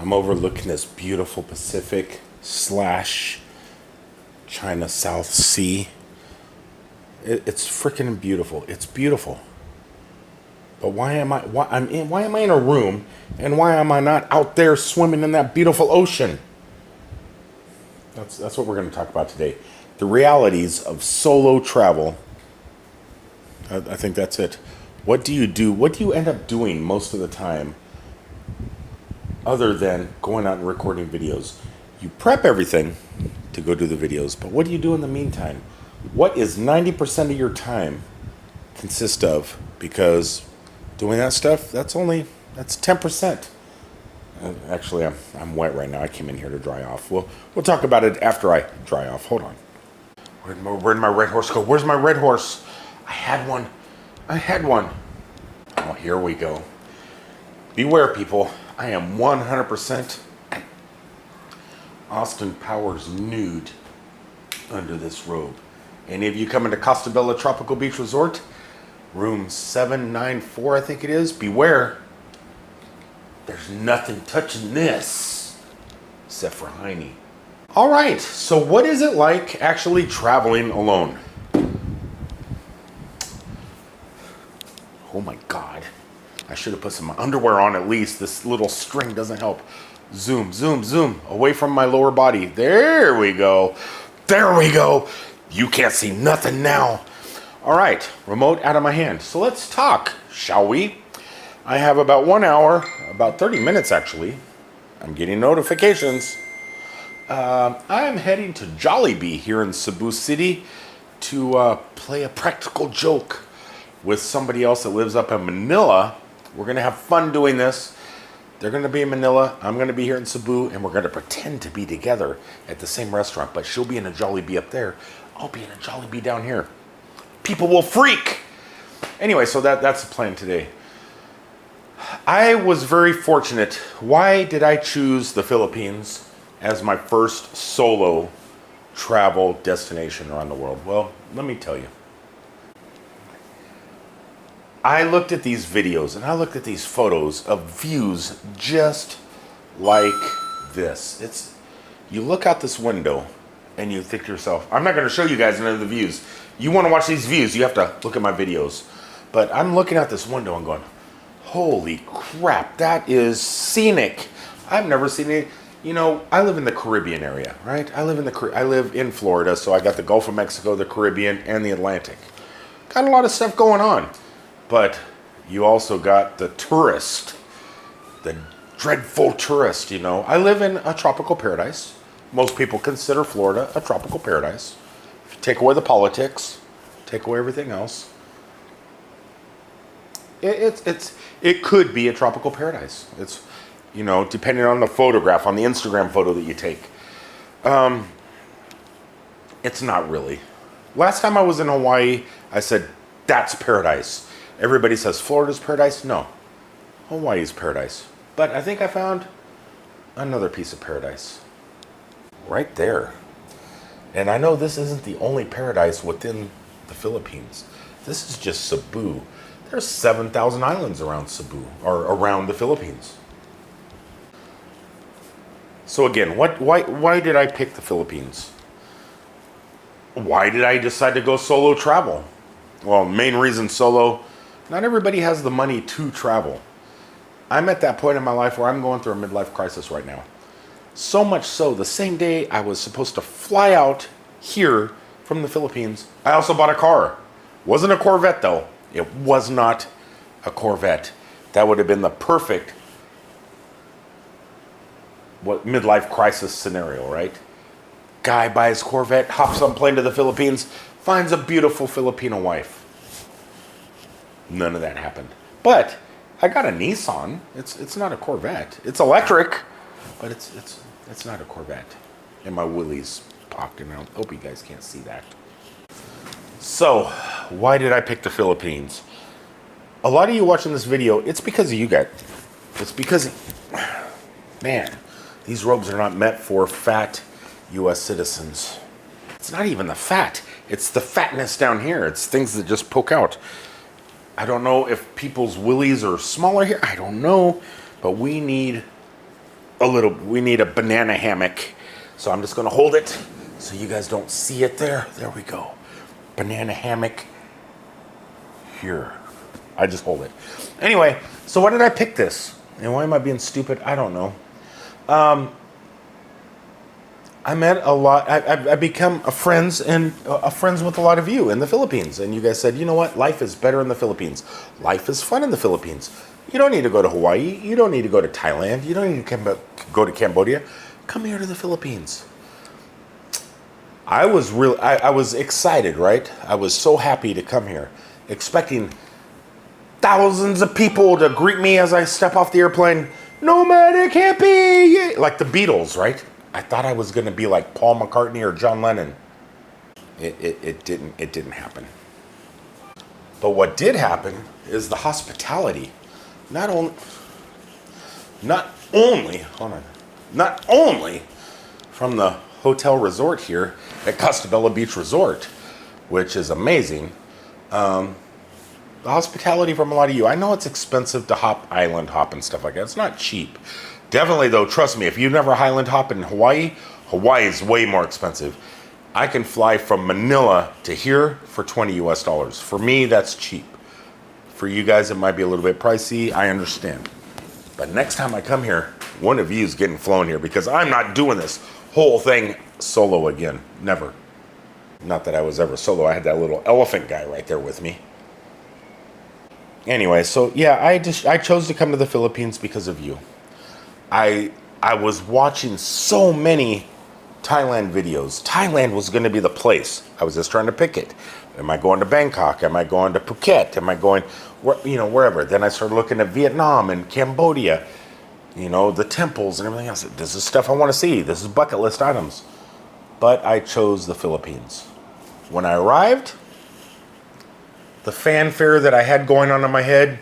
I'm overlooking this beautiful Pacific slash China South Sea. It's freaking beautiful. It's beautiful. But why am I in a room, and why am I not out there swimming in that beautiful ocean? That's what we're going to talk about today. The realities of solo travel. I think that's it. What do you do? What do you end up doing most of the time other than going out and recording videos? You prep everything to go do the videos, but what do you do in the meantime? What is 90% of your time consist of? Because doing that stuff, that's 10%. Actually, I'm wet right now. I came in here to dry off. We'll talk about it after I dry off. Hold on. Where'd my red horse go? Where's my red horse? I had one. Oh, here we go. Beware, people. I am 100% Austin Powers nude under this robe. Any of you coming to Costa Bella Tropical Beach Resort, room 794, I think it is, beware. There's nothing touching this except for Heine. All right, so what is it like actually traveling alone? Oh my God. I should have put some underwear on at least. This little string doesn't help. Zoom, zoom, zoom. Away from my lower body. There we go. There we go. You can't see nothing now. All right, remote out of my hand. So let's talk, shall we? I have about 1 hour, about 30 minutes actually. I'm getting notifications. I'm heading to Jollibee here in Cebu City to play a practical joke with somebody else that lives up in Manila. We're going to have fun doing this. They're going to be in Manila. I'm going to be here in Cebu, and we're going to pretend to be together at the same restaurant. But she'll be in a Jollibee up there. I'll be in a Jollibee down here. People will freak. Anyway, so that's the plan today. I was very fortunate. Why did I choose the Philippines as my first solo travel destination around the world? Well, let me tell you. I looked at these videos and I looked at these photos of views just like this. You look out this window and you think to yourself, I'm not going to show you guys none of the views. You want to watch these views, you have to look at my videos. But I'm looking out this window and going, holy crap, that is scenic. I've never seen it. You know, I live in the Caribbean area, right? I live in Florida, so I got the Gulf of Mexico, the Caribbean, and the Atlantic. Got a lot of stuff going on. But you also got the tourist, the dreadful tourist, you know. I live in a tropical paradise. Most people consider Florida a tropical paradise. If you take away the politics, take away everything else, it could be a tropical paradise. It's, you know, depending on the photograph, on the Instagram photo that you take. It's not really. Last time I was in Hawaii, I said, that's paradise. Everybody says Florida's paradise. No, Hawaii's paradise. But I think I found another piece of paradise right there. And I know this isn't the only paradise within the Philippines. This is just Cebu. There's 7,000 islands around Cebu, or around the Philippines. So again, why did I pick the Philippines? Why did I decide to go solo travel? Well, main reason solo, not everybody has the money to travel. I'm at that point in my life where I'm going through a midlife crisis right now. So much so, the same day I was supposed to fly out here from the Philippines, I also bought a car. Wasn't a Corvette though. It was not a Corvette. That would have been the perfect midlife crisis scenario, right? Guy buys Corvette, hops on plane to the Philippines, finds a beautiful Filipino wife. None of that happened. But I got a Nissan. It's not a Corvette. It's electric, but it's not a Corvette. And my Willie's popping out. Hope you guys can't see that. So, why did I pick the Philippines? A lot of you watching this video, it's because of you guys. It's because, man, these robes are not meant for fat U.S. citizens. It's not even the fat. It's the fatness down here. It's things that just poke out. I don't know if people's willies are smaller here. I don't know. But we need we need a banana hammock. So I'm just gonna hold it so you guys don't see it there. There we go. Banana hammock here. I just hold it. Anyway, so why did I pick this? And why am I being stupid? I don't know. I met a lot. I've become friends with a lot of you in the Philippines. And you guys said, you know what? Life is better in the Philippines. Life is fun in the Philippines. You don't need to go to Hawaii. You don't need to go to Thailand. You don't need to go to Cambodia. Come here to the Philippines. I was excited, right? I was so happy to come here, expecting thousands of people to greet me as I step off the airplane. Nomadic hippie, yeah. Like the Beatles, right? I thought I was going to be like Paul McCartney or John Lennon. It didn't happen. But what did happen is the hospitality. Not only from the hotel resort here at Costa Bella Beach Resort, which is amazing. The hospitality from a lot of you. I know it's expensive to island hop and stuff like that. It's not cheap. Definitely though, trust me, if you've never island hop in Hawaii, Hawaii is way more expensive. I can fly from Manila to here for $20 US. For me, that's cheap. For you guys, it might be a little bit pricey. I understand. But next time I come here, one of you is getting flown here because I'm not doing this whole thing solo again. Never. Not that I was ever solo. I had that little elephant guy right there with me. Anyway, so yeah, I chose to come to the Philippines because of you. I was watching so many Thailand videos. Thailand was going to be the place. I was just trying to pick it. Am I going to Bangkok? Am I going to Phuket? Am I going, wherever? Then I started looking at Vietnam and Cambodia, the temples and everything else. This is stuff I want to see. This is bucket list items. But I chose the Philippines. When I arrived, the fanfare that I had going on in my head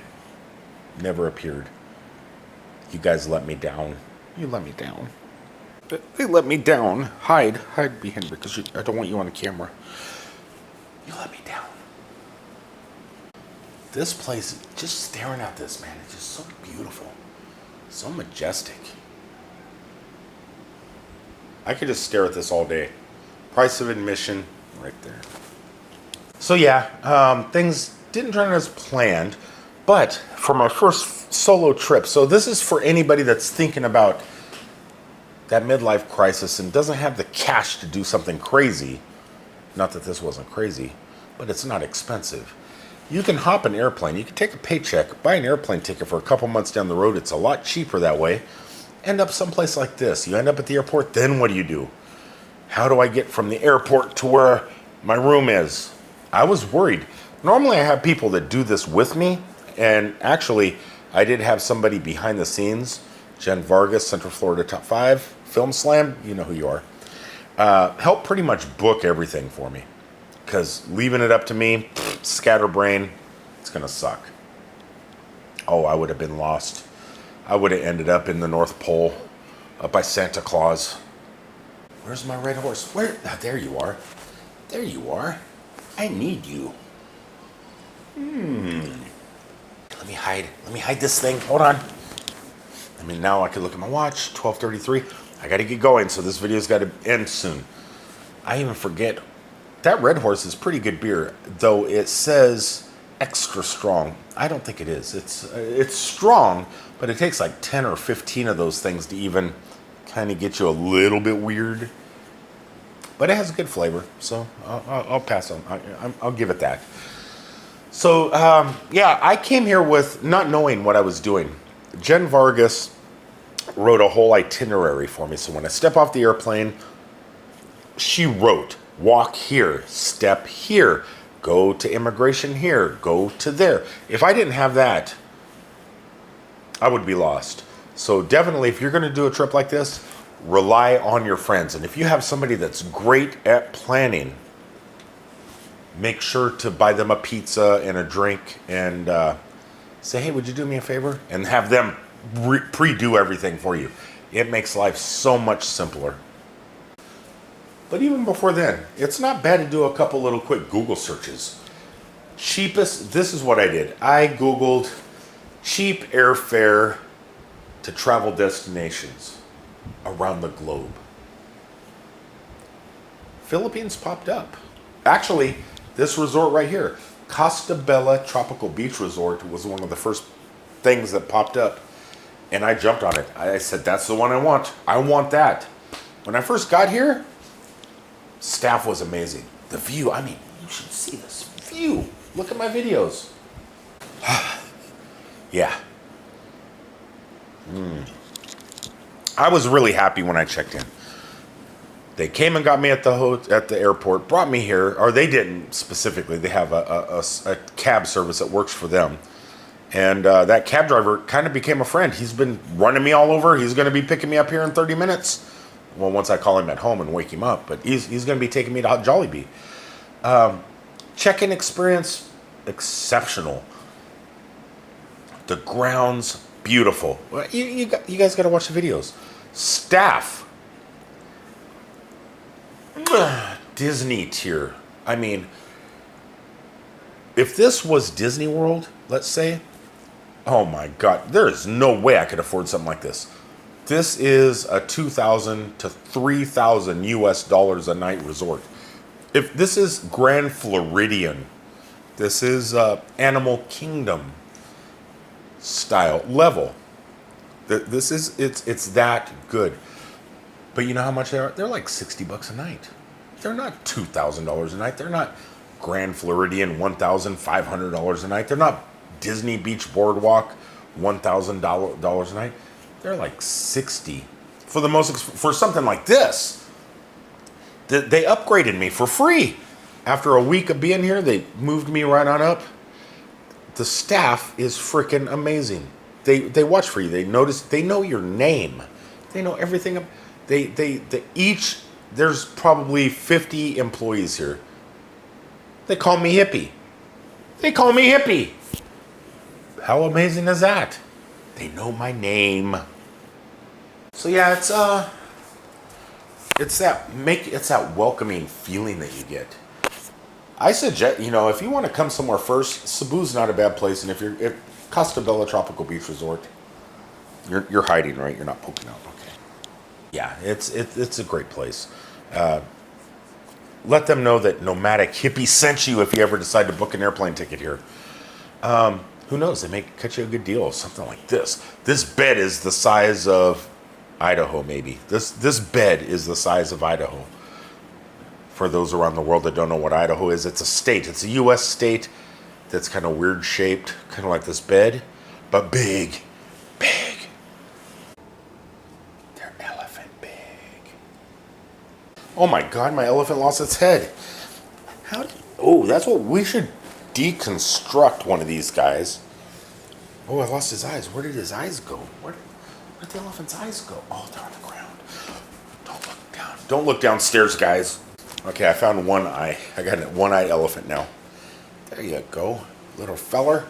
never appeared. You guys let me down. You let me down. They let me down. Hide behind me because I don't want you on the camera. You let me down. This place, just staring at this, man, it's just so beautiful. So majestic. I could just stare at this all day. Price of admission, right there. So yeah, things didn't turn out as planned, but for my first solo trip, so this is for anybody that's thinking about that midlife crisis and doesn't have the cash to do something crazy. Not that this wasn't crazy, but it's not expensive. You can hop an airplane, you can take a paycheck, buy an airplane ticket for a couple months down the road. It's a lot cheaper that way. End up someplace like this. You end up at the airport, then what do? How do I get from the airport to where my room is? I was worried. Normally I have people that do this with me, and actually I did have somebody behind the scenes, Jen Vargas, Central Florida Top 5, Film Slam, you know who you are, help pretty much book everything for me. Because leaving it up to me, scatterbrain, it's going to suck. Oh, I would have been lost. I would have ended up in the North Pole, up by Santa Claus. Where's my red horse? Where? Oh, there you are. There you are. I need you. Let me hide this thing. Hold on. Now I can look at my watch, 12:33. I got to get going, so this video's got to end soon. I even forget. That Red Horse is pretty good beer, though it says extra strong. I don't think it is. It's strong, but it takes like 10 or 15 of those things to even kind of get you a little bit weird. But it has a good flavor, so I'll pass on. I'll give it that. So, yeah, I came here with not knowing what I was doing. Jen Vargas wrote a whole itinerary for me. So when I step off the airplane, she wrote, walk here, step here, go to immigration here, go to there. If I didn't have that, I would be lost. So definitely, if you're going to do a trip like this, rely on your friends. And if you have somebody that's great at planning, make sure to buy them a pizza and a drink and say, hey, would you do me a favor? And have them pre-do everything for you. It makes life so much simpler. But even before then, it's not bad to do a couple little quick Google searches. Cheapest, this is what I did. I Googled cheap airfare to travel destinations. around the globe. Philippines popped up. Actually, this resort right here, Costa Bella Tropical Beach Resort, was one of the first things that popped up. And I jumped on it. I said, that's the one I want. I want that. When I first got here, staff was amazing. The view, I mean, you should see this view. Look at my videos. Yeah. I was really happy when I checked in. They came and got me at the airport, brought me here, or they didn't specifically. They have a cab service that works for them. And that cab driver kind of became a friend. He's been running me all over. He's going to be picking me up here in 30 minutes. Well, once I call him at home and wake him up. But he's going to be taking me to Jollibee. Check-in experience, exceptional. The grounds, beautiful. You guys got to watch the videos. Staff. Disney tier. I mean, if this was Disney World, let's say, oh my God, there is no way I could afford something like this. This is a $2,000 to $3,000 US dollars a night resort. If this is Grand Floridian, this is Animal Kingdom style level. This is it's that good. But you know how much they are? They're like $60 a night. They're not $2,000 a night. They're not Grand Floridian $1,500 a night. They're not Disney Beach Boardwalk $1,000 a night. They're like 60 for something like this. They upgraded me for free. After a week of being here, they moved me right on up. The staff is freaking amazing. They watch for you. They notice. They know your name. They know everything. There's probably 50 employees here. They call me hippie. They call me hippie. How amazing is that? They know my name. So yeah, it's that welcoming feeling that you get. I suggest, if you want to come somewhere first, Cebu's not a bad place, and if Costa Bella Tropical Beach Resort, you're hiding, right? You're not poking out. Okay. Yeah, it's a great place. Let them know that Nomadic Hippie sent you if you ever decide to book an airplane ticket here. Who knows? They may cut you a good deal, something like this. This bed is the size of Idaho, maybe. This bed is the size of Idaho. For those around the world that don't know what Idaho is, it's a state. It's a U.S. state that's kind of weird shaped, kind of like this bed, but big. They're elephant big. Oh my God, my elephant lost its head. That's what we should deconstruct one of these guys. Oh, I lost his eyes. Where did his eyes go? Where did the elephant's eyes go? Oh, they're on the ground. Don't look down. Don't look downstairs, guys. Okay, I found one eye. I got a one-eyed elephant now. There you go, little feller.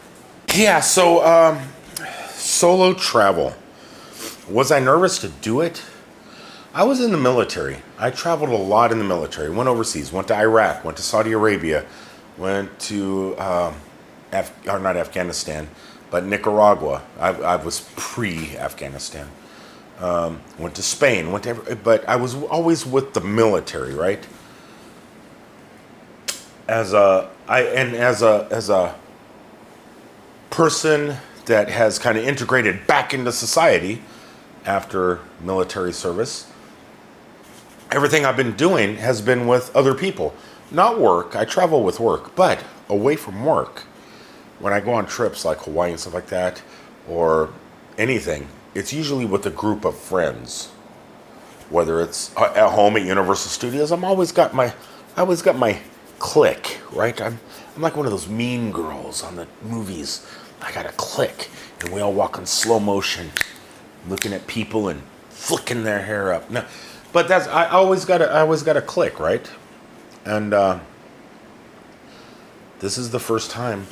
Yeah, so solo travel. Was I nervous to do it? I was in the military. I traveled a lot in the military. Went overseas. Went to Iraq. Went to Saudi Arabia. Went to not Afghanistan, but Nicaragua. I was pre-Afghanistan. Went to Spain. But I was always with the military, right? As a person that has kind of integrated back into society after military service, everything I've been doing has been with other people. Not work. I travel with work, but away from work. When I go on trips like Hawaii and stuff like that, or anything, it's usually with a group of friends. Whether it's at home at Universal Studios, I always got my clique, right? I'm like one of those mean girls on the movies. I got a clique, and we all walk in slow motion, looking at people and flicking their hair up. No, but I always got a clique, right? And this is the first time.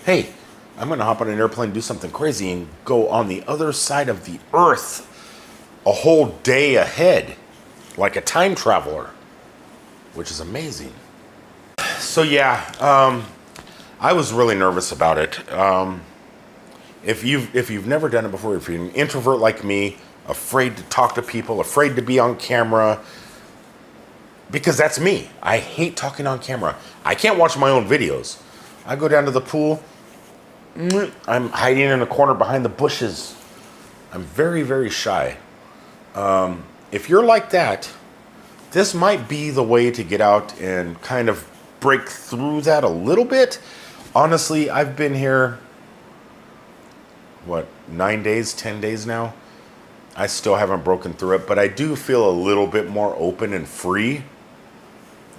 Hey, I'm gonna hop on an airplane, do something crazy, and go on the other side of the earth a whole day ahead, like a time traveler, which is amazing. So yeah, I was really nervous about it. If you've never done it before, if you're an introvert like me, afraid to talk to people, afraid to be on camera. Because that's me. I hate talking on camera. I can't watch my own videos. I go down to the pool. I'm hiding in a corner behind the bushes. I'm very, very shy. If you're like that, this might be the way to get out and kind of break through that a little bit. Honestly, I've been here, 9 days, 10 days now? I still haven't broken through it, but I do feel a little bit more open and free.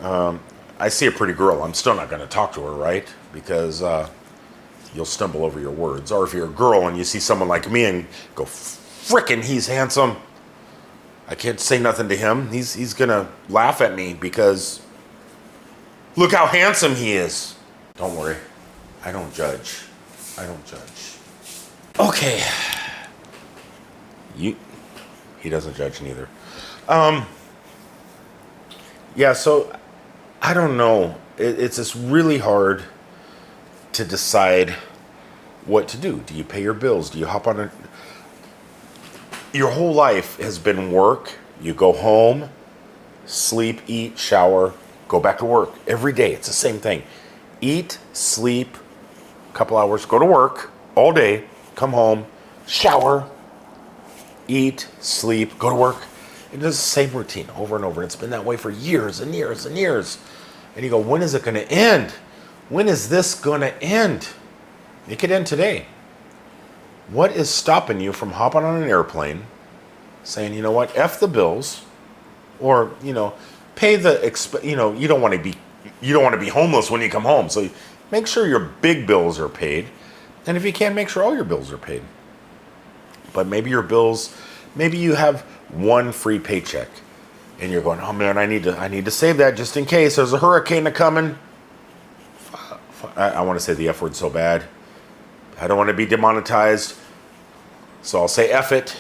I see a pretty girl. I'm still not going to talk to her, right? Because you'll stumble over your words. Or if you're a girl and you see someone like me and go, frickin', he's handsome. I can't say nothing to him. He's going to laugh at me because look how handsome he is. Don't worry. I don't judge. I don't judge. Okay. He doesn't judge neither. Yeah, so I don't know. It's just really hard to decide what to do. Do you pay your bills? Do you hop on Your whole life has been work. You go home, sleep, eat, shower, go back to work. Every day, it's the same thing. Eat, sleep, a couple hours, go to work all day, come home, shower, eat, sleep, go to work. It is the same routine over and over. It's been that way for years and years and years. And you go, when is it going to end? When is this going to end? It could end today. What is stopping you from hopping on an airplane, saying, you know what, F the bills, or, pay the, you don't want to be homeless when you come home. So make sure your big bills are paid. And if you can, make sure all your bills are paid. But maybe your bills, maybe you have one free paycheck and you're going, oh man, I need to save that just in case there's a hurricane coming. I want to say the F word so bad. I don't want to be demonetized. So I'll say F it.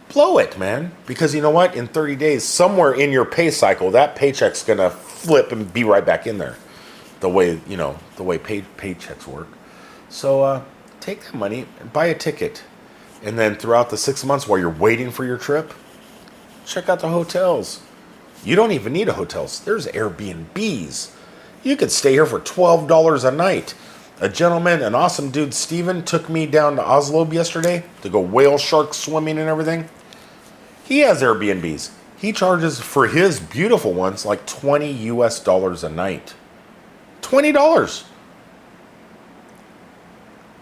Blow it, man. Because you know what? In 30 days, somewhere in your pay cycle, that paycheck's going to flip and be right back in there. The way paychecks work. So take that money and buy a ticket. And then throughout the 6 months while you're waiting for your trip, check out the hotels. You don't even need a hotel. There's Airbnbs. You could stay here for $12 a night. A gentleman, an awesome dude, Steven, took me down to Oslo yesterday to go whale shark swimming and everything. He has Airbnbs. He charges for his beautiful ones like $20 a night. $20.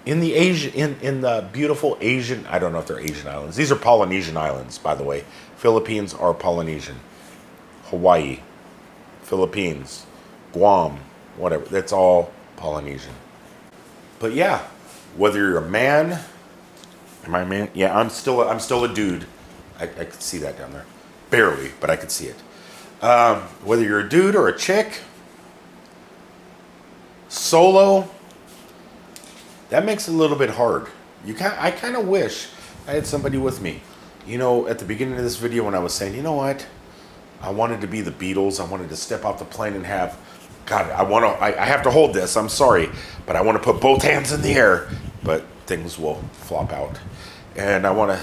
In the beautiful Asian, I don't know if they're Asian islands. These are Polynesian islands, by the way. Philippines are Polynesian. Hawaii, Philippines, Guam, whatever. That's all Polynesian. But yeah, whether you're a man, am I a man? Yeah, I'm still a dude. I could see that down there. Barely, but I could see it. Whether you're a dude or a chick, solo, that makes it a little bit hard. I kind of wish I had somebody with me. At the beginning of this video when I was saying, you know what? I wanted to be the Beatles. I wanted to step off the plane and have, God, I have to hold this. I'm sorry, but I want to put both hands in the air, but things will flop out. And I want to,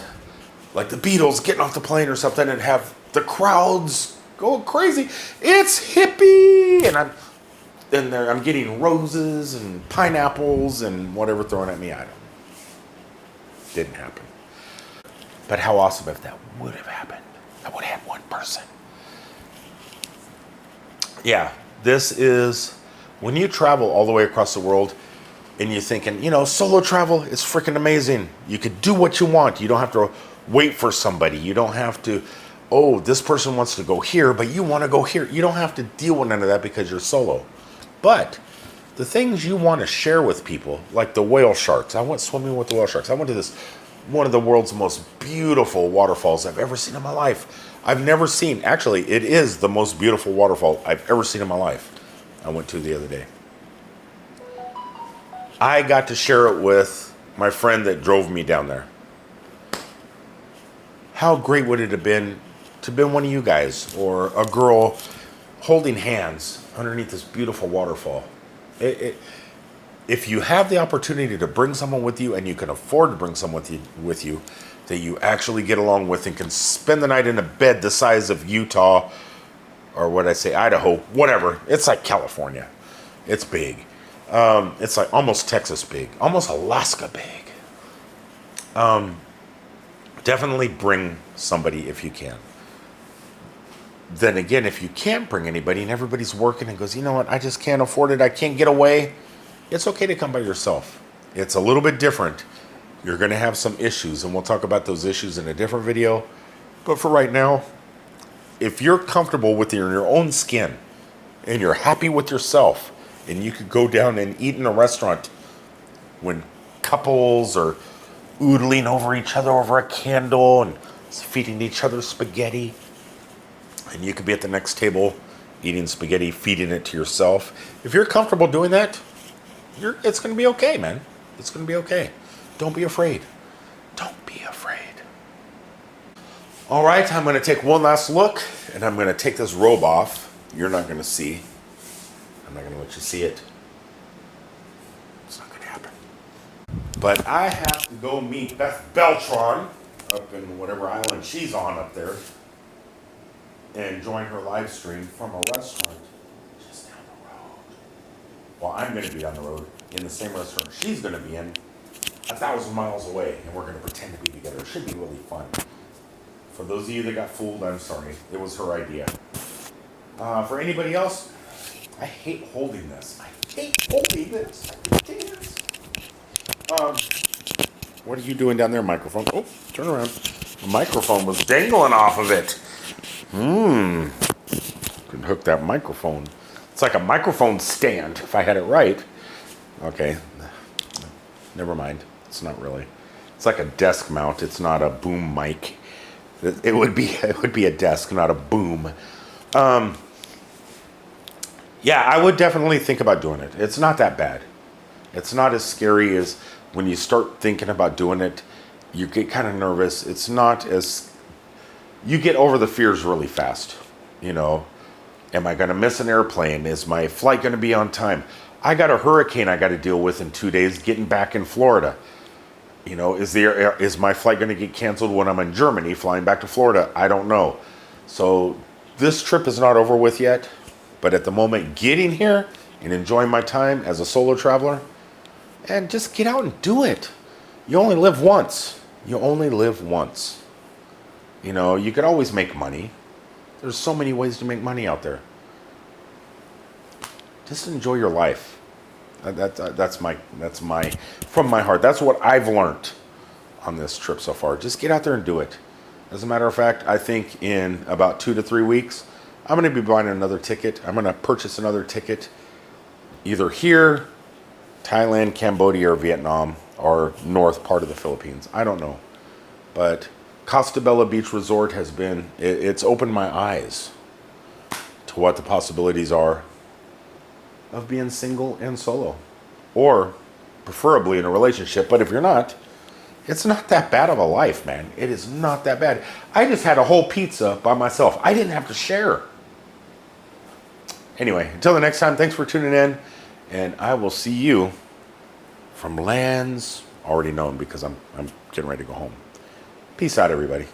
like the Beatles, getting off the plane or something and have the crowds going crazy. It's hippie, and I'm getting roses and pineapples and whatever thrown at me. Didn't happen. But how awesome if that would have happened. I would have had one person. Yeah, this is when you travel all the way across the world and you're thinking, solo travel is freaking amazing. You could do what you want. You don't have to wait for somebody. You don't have to, this person wants to go here, but you want to go here. You don't have to deal with none of that because you're solo. But the things you want to share with people, like the whale sharks. I went swimming with the whale sharks. I went to one of the world's most beautiful waterfalls I've ever seen in my life. I've never seen, actually, it is the most beautiful waterfall I've ever seen in my life. I went to the other day. I got to share it with my friend that drove me down there. How great would it have been to have been one of you guys or a girl holding hands underneath this beautiful waterfall? if you have the opportunity to bring someone with you and you can afford to bring someone with you that you actually get along with and can spend the night in a bed the size of Utah, or what I say, Idaho, whatever. It's like California. It's big. It's like almost Texas big, almost Alaska big. Definitely bring somebody if you can. Then again, if you can't bring anybody and everybody's working and goes, you know what, I just can't afford it, I can't get away, it's okay to come by yourself. It's a little bit different. You're going to have some issues, and we'll talk about those issues in a different video. But for right now, if you're comfortable with your own skin and you're happy with yourself, and you could go down and eat in a restaurant when couples are oodling over each other over a candle and feeding each other spaghetti, and you could be at the next table eating spaghetti, feeding it to yourself. If you're comfortable doing that, it's going to be okay, man. It's going to be okay. Don't be afraid. Don't be afraid. All right, I'm going to take one last look, and I'm going to take this robe off. You're not going to see. I'm not going to let you see it. It's not going to happen. But I have to go meet Beth Beltran up in whatever island she's on up there and join her live stream from a restaurant just down the road. Well, I'm going to be on the road in the same restaurant she's going to be in 1,000 miles away, and we're going to pretend to be together. It should be really fun. For those of you that got fooled, I'm sorry. It was her idea. For anybody else, I hate holding this. I hate holding this. I can't. What are you doing down there, microphone? Oh, turn around. The microphone was dangling off of it. Could hook that microphone. It's like a microphone stand, if I had it right. Okay. Never mind. It's not really. It's like a desk mount. It's not a boom mic. It would be a desk, not a boom. Yeah, I would definitely think about doing it. It's not that bad. It's not as scary as when you start thinking about doing it, you get kind of nervous. It's not as, you get over the fears really fast. You know, am I going to miss an airplane? Is my flight going to be on time? I got a hurricane I got to deal with in 2 days getting back in Florida. You know, is my flight going to get canceled when I'm in Germany flying back to Florida? I don't know. So this trip is not over with yet. But at the moment, getting here and enjoying my time as a solo traveler, and just get out and do it. You only live once. You only live once. You know, you could always make money. There's so many ways to make money out there. Just enjoy your life. That's my from my heart. That's what I've learned on this trip so far. Just get out there and do it. As a matter of fact, I think in about 2 to 3 weeks, I'm going to be buying another ticket. I'm going to purchase another ticket, either here, Thailand, Cambodia, or Vietnam, or north part of the Philippines. I don't know. But Costa Bella Beach Resort has been, it's opened my eyes to what the possibilities are of being single and solo. Or preferably in a relationship. But if you're not, it's not that bad of a life, man. It is not that bad. I just had a whole pizza by myself. I didn't have to share. Anyway, until the next time, thanks for tuning in. And I will see you from lands already known because I'm getting ready to go home. Peace out, everybody.